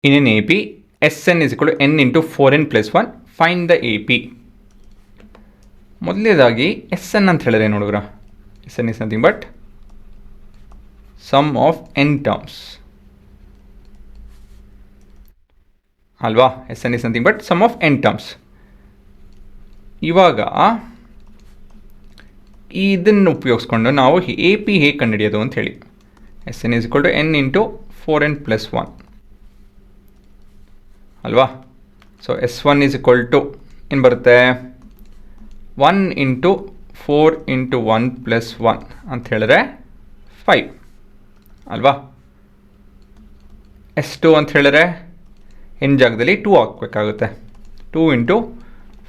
in an AP, Sn is equal to n into 4n plus 1. Find the AP. ಮೊದಲನೇದಾಗಿ S N ಅಂತ ಹೇಳಿದ್ರೆ ಏನು ಹುಡುಗರ? S N is nothing but sum of N terms ಅಲ್ವಾ? S N is nothing but sum of N terms. ಇವಾಗ ಇದನ್ನು ಉಪಯೋಗಿಸ್ಕೊಂಡು ನಾವು ಎ ಪಿ ಹೇಗೆ ಕಂಡುಹಿಡಿಯೋದು ಅಂತ ಹೇಳಿ. S N is equal to N into 4n plus 1 ಅಲ್ವಾ? So S one is equal to ಏನು ಬರುತ್ತೆ? 1 ಇಂಟು 4 ಇಂಟು 1 ಪ್ಲಸ್ 1 ಅಂತ ಹೇಳಿದ್ರೆ 5 ಅಲ್ವಾ? S2 ಅಂತ ಹೇಳಿದ್ರೆ ಎನ್ ಜಾಗದಲ್ಲಿ 2 ಹಾಕಬೇಕಾಗುತ್ತೆ. 2 ಇಂಟು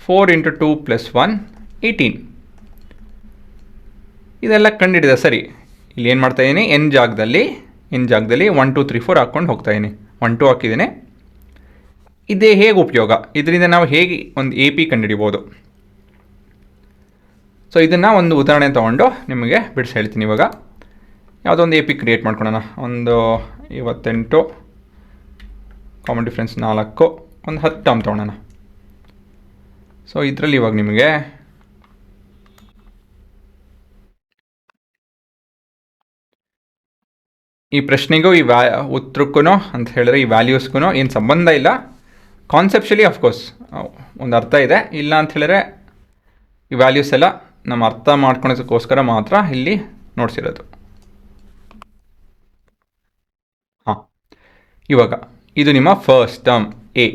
4 ಇಂಟು 2 ಪ್ಲಸ್ 1 18. ಇದೆಲ್ಲ ಕಂಡುಹಿಡಿದ ಸರಿ. ಇಲ್ಲಿ ಏನು ಮಾಡ್ತಾಯಿದ್ದೀನಿ? ಎನ್ ಜಾಗದಲ್ಲಿ 1 2 3 4 ಹಾಕ್ಕೊಂಡು ಹೋಗ್ತಾಯಿದ್ದೀನಿ. 1 2 ಹಾಕಿದ್ದೀನಿ. ಇದೇ ಹೇಗೆ ಉಪಯೋಗ? ಇದರಿಂದ ನಾವು ಹೇಗೆ ಒಂದು ಎ ಪಿ ಕಂಡುಹಿಡಿಬೋದು? ಸೊ ಇದನ್ನು ಒಂದು ಉದಾಹರಣೆ ತೊಗೊಂಡು ನಿಮಗೆ ಬಿಡಿಸಿ ಹೇಳ್ತೀನಿ. ಇವಾಗ ಯಾವುದೋ ಒಂದು ಎ ಪಿ ಕ್ರಿಯೇಟ್ ಮಾಡ್ಕೊಳ್ಳೋಣ. ಒಂದು 58 ಕಾಮನ್ ಡಿಫ್ರೆನ್ಸ್ 4 ಒಂದು 10 ಟರ್ಮ್ ತೊಗೊಳೋಣ. ಸೊ ಇದರಲ್ಲಿ ಇವಾಗ ನಿಮಗೆ ಈ ಪ್ರಶ್ನೆಗೂ ಈ ಉತ್ತರಕ್ಕೂ ಅಂತ ಹೇಳಿದ್ರೆ ಈ ವ್ಯಾಲ್ಯೂಸ್ಗೂ ಏನು ಸಂಬಂಧ ಇಲ್ಲ. ಕಾನ್ಸೆಪ್ಷಲಿ ಅಫ್ಕೋರ್ಸ್ ಒಂದು ಅರ್ಥ ಇದೆ. ಇಲ್ಲ ಅಂತ ಹೇಳಿದ್ರೆ ಈ ವ್ಯಾಲ್ಯೂಸ್ ಎಲ್ಲ ನಮ್ಮ ಅರ್ಥ ಮಾಡ್ಕೊಳೋದಕ್ಕೋಸ್ಕರ ಮಾತ್ರ ಇಲ್ಲಿ ನೋಡ್ಸಿರೋದು. ಹಾಂ, ಇವಾಗ ಇದು ನಿಮ್ಮ ಫಸ್ಟ್ ಟರ್ಮ್ ಎ,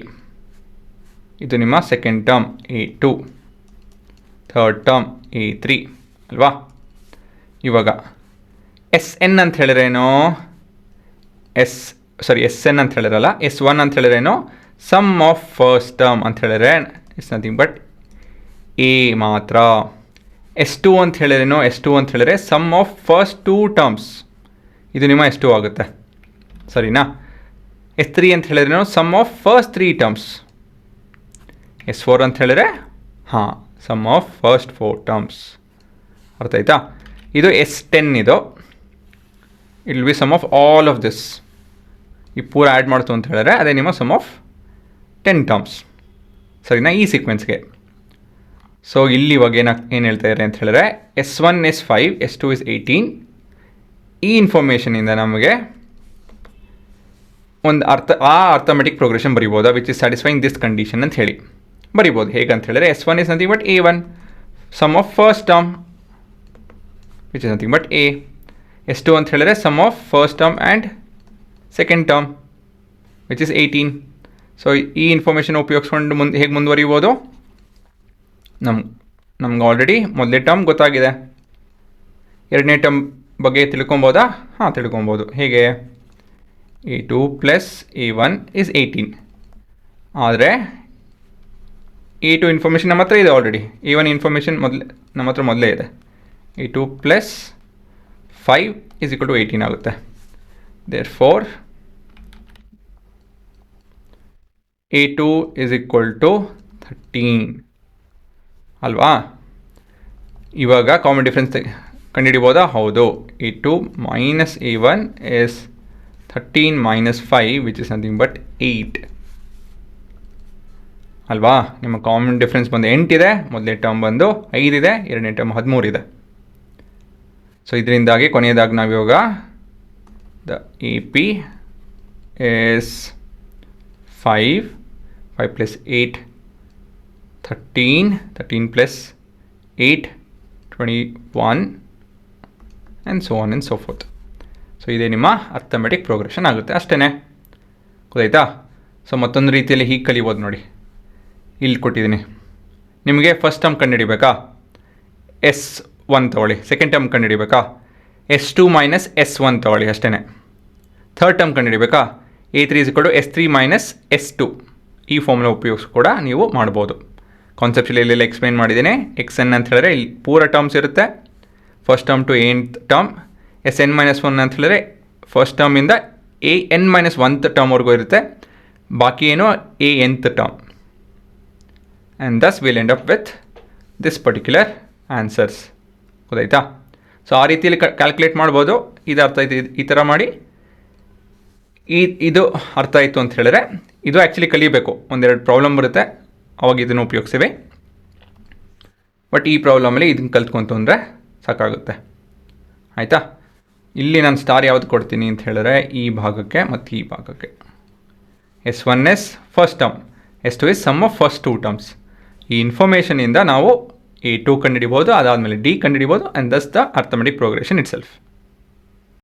ಇದು ನಿಮ್ಮ second term A2, third term A3 ಅಲ್ವಾ? ಇವಾಗ ಎಸ್ ಎನ್ ಅಂತ ಹೇಳಿದ್ರೇನೋ ಎಸ್ ಎನ್ ಅಂತ ಹೇಳಿರಲ್ಲ, S1 ಅಂತ ಹೇಳಿದ್ರೇನೋ ಸಮ್ ಆಫ್ ಫಸ್ಟ್ ಟರ್ಮ್ ಅಂತ ಹೇಳಿದ್ರೆ ಇಟ್ಸ್ ನಥಿಂಗ್ ಬಟ್ ಎ ಮಾತ್ರ. S2 ಅಂತ ಹೇಳಿದ್ರೇನೋ S2 ಅಂತ ಹೇಳಿದ್ರೆ ಸಮ್ ಆಫ್ ಫಸ್ಟ್ 2 ಟರ್ಮ್ಸ್, ಇದು ನಿಮ್ಮ S2 ಆಗುತ್ತೆ ಸರಿನಾ? S3 ಅಂತ ಹೇಳಿದ್ರೇನೋ sum of first 3 terms. S4 ಅಂತ ಹೇಳಿದ್ರೆ ಹಾಂ ಸಮ್ ಆಫ್ ಫಸ್ಟ್ 4 ಟರ್ಮ್ಸ್. ಅರ್ಥ ಆಯ್ತಾ? ಇದು S10 ಇದು, it will be sum of all of this. ಈ ಪೂರ ಆ್ಯಡ್ ಮಾಡ್ತು ಅಂತ ಹೇಳಿದ್ರೆ ಅದೇ ನಿಮ್ಮ ಸಮ್ ಆಫ್ 10 ಟರ್ಮ್ಸ್ ಸರಿನಾ ಈ ಸೀಕ್ವೆನ್ಸ್ಗೆ. ಸೊ ಇಲ್ಲಿ ಇವಾಗ ಏನು ಹೇಳ್ತಾ ಇದ್ದಾರೆ ಅಂತ ಹೇಳಿದ್ರೆ S1 is 5, S2 is 18. ಈ ಇನ್ಫಾರ್ಮೇಷನಿಂದ ನಮಗೆ ಒಂದು ಅರ್ಥಮೆಟಿಕ್ ಪ್ರೋಗ್ರೆಷನ್ ಬರಿಬೋದಾ which is satisfying this condition ಅಂತ ಹೇಳಿ ಬರಿಬೋದು. ಹೇಗೆ ಅಂತ ಹೇಳಿದ್ರೆ S1 is nothing but A1 sum of first term which is nothing but A. S2 ಅಂತ ಹೇಳಿದ್ರೆ sum of first term and second term which is 18. So ಈ ಇನ್ಫಾರ್ಮೇಷನ್ ಉಪಯೋಗಿಸ್ಕೊಂಡು ಹೇಗೆ ಮುಂದುವರಿಬೋದು? ನಮ್ಗೆ ಆಲ್ರೆಡಿ ಮೊದಲನೇ ಟರ್ಮ್ ಗೊತ್ತಾಗಿದೆ, ಎರಡನೇ ಟರ್ಮ್ ಬಗ್ಗೆ ತಿಳ್ಕೊಬೋದಾ? ಹಾಂ ತಿಳ್ಕೊಬೋದು. ಹೇಗೆ? A2 plus A1 is 18. ಆದರೆ A2 ಇನ್ಫಾರ್ಮೇಷನ್ ನಮ್ಮ ಹತ್ರ ಇದೆ ಆಲ್ರೆಡಿ, A1 ಇನ್ಫಾರ್ಮೇಷನ್ ನಮ್ಮ ಹತ್ರ ಮೊದಲೇ ಇದೆ. A2 plus 5 is equal to 18 ಆಗುತ್ತೆ. Therefore A2 is equal to 13 ಅಲ್ವಾ? ಇವಾಗ ಕಾಮನ್ ಡಿಫ್ರೆನ್ಸ್ ಕಂಡುಹಿಡಿಬೋದಾ? ಹೌದು. A2 minus A1 is 13 minus 5 which is nothing but 8 ಅಲ್ವಾ? ನಿಮ್ಮ ಕಾಮನ್ ಡಿಫ್ರೆನ್ಸ್ ಬಂದು 8 ಇದೆ, ಮೊದಲನೇ ಟರ್ಮ್ ಬಂದು 5 ಇದೆ, ಎರಡನೇ ಟರ್ಮ್ 13 ಇದೆ. ಸೊ ಇದರಿಂದಾಗಿ ಕೊನೆಯದಾಗಿ ನಾವು ಇವಾಗ the A P is 5 plus 8 13 plus 8 21 and so on and so fourth. So ಇದೇ ನಿಮ್ಮ ಅರ್ಥಮೆಟಿಕ್ ಪ್ರೋಗ್ರೆಷನ್ ಆಗುತ್ತೆ. ಅಷ್ಟೇ ಗೊತ್ತಾಯ್ತಾ? ಸೊ ಮತ್ತೊಂದು ರೀತಿಯಲ್ಲಿ ಹೀಗೆ ಕಲಿಬೋದು ನೋಡಿ. ಇಲ್ಲಿ ಕೊಟ್ಟಿದ್ದೀನಿ ನಿಮಗೆ. First term ಕಂಡುಹಿಡಿಬೇಕಾ? S1 ತೊಗೊಳ್ಳಿ. Second term ಕಂಡುಹಿಡಿಬೇಕಾ? S2 minus S1 ತೊಗೊಳ್ಳಿ ಅಷ್ಟೇ. ಥರ್ಡ್ ಟರ್ಮ್ ಕಂಡುಹಿಡಿಬೇಕಾ? A3 is equal to S3 minus S2. ಈ ಫಾರ್ಮುಲಾ ಉಪಯೋಗಿಸಿ ಕೂಡ ನೀವು ಮಾಡ್ಬೋದು. ಕಾನ್ಸೆಪ್ಟಲ್ಲಿ ಎಲ್ಲೆಲ್ಲ ಎಕ್ಸ್ಪ್ಲೈನ್ ಮಾಡಿದ್ದೀನಿ. XN ಅಂತ ಹೇಳಿದ್ರೆ ಇಲ್ಲಿ ಪೂರ ಟರ್ಮ್ಸ್ ಇರುತ್ತೆ, first term to nth term. SN minus 1 ಅಂತ ಹೇಳಿದ್ರೆ ಫಸ್ಟ್ ಟರ್ಮಿಂದ AN ಮೈನಸ್ 1th ಟರ್ಮ್ವರೆಗೂ ಇರುತ್ತೆ, ಬಾಕಿ ಏನು ANth term. And thus will end up with this particular answers. ಗೊತ್ತಾಯ್ತಾ? ಸೊ ಆ ರೀತಿಯಲ್ಲಿ ಕ್ಯಾಲ್ಕುಲೇಟ್ ಮಾಡ್ಬೋದು. ಇದು ಅರ್ಥ ಆಯ್ತು. ಈ ಥರ ಮಾಡಿ ಇದು ಅರ್ಥ ಆಯಿತು ಅಂತ ಹೇಳಿದ್ರೆ ಇದು ಆ್ಯಕ್ಚುಲಿ ಕಲಿಬೇಕು. ಒಂದೆರಡು ಪ್ರಾಬ್ಲಮ್ ಬರುತ್ತೆ, ಅವಾಗ ಇದನ್ನು ಉಪಯೋಗಿಸ್ತೀವಿ. ಬಟ್ ಈ ಪ್ರಾಬ್ಲಮಲ್ಲಿ ಇದನ್ನು ಕಲ್ತ್ಕೊಂತು ಅಂದರೆ ಸಾಕಾಗುತ್ತೆ. ಆಯಿತಾ? ಇಲ್ಲಿ ನಾನು ಸ್ಟಾರ್ ಯಾವುದು ಕೊಡ್ತೀನಿ ಅಂತ ಹೇಳಿದ್ರೆ ಈ ಭಾಗಕ್ಕೆ ಮತ್ತು ಈ ಭಾಗಕ್ಕೆ. S1 is first term, S2 is sum of first 2 terms. ಈ ಇನ್ಫಾರ್ಮೇಷನಿಂದ ನಾವು A2 ಕಂಡುಹಿಡಿಬೋದು, ಅದಾದಮೇಲೆ D ಕಂಡುಹಿಡಿಬೋದು, and thus the arithmetic progression ಇಟ್ ಸೆಲ್ಫ್.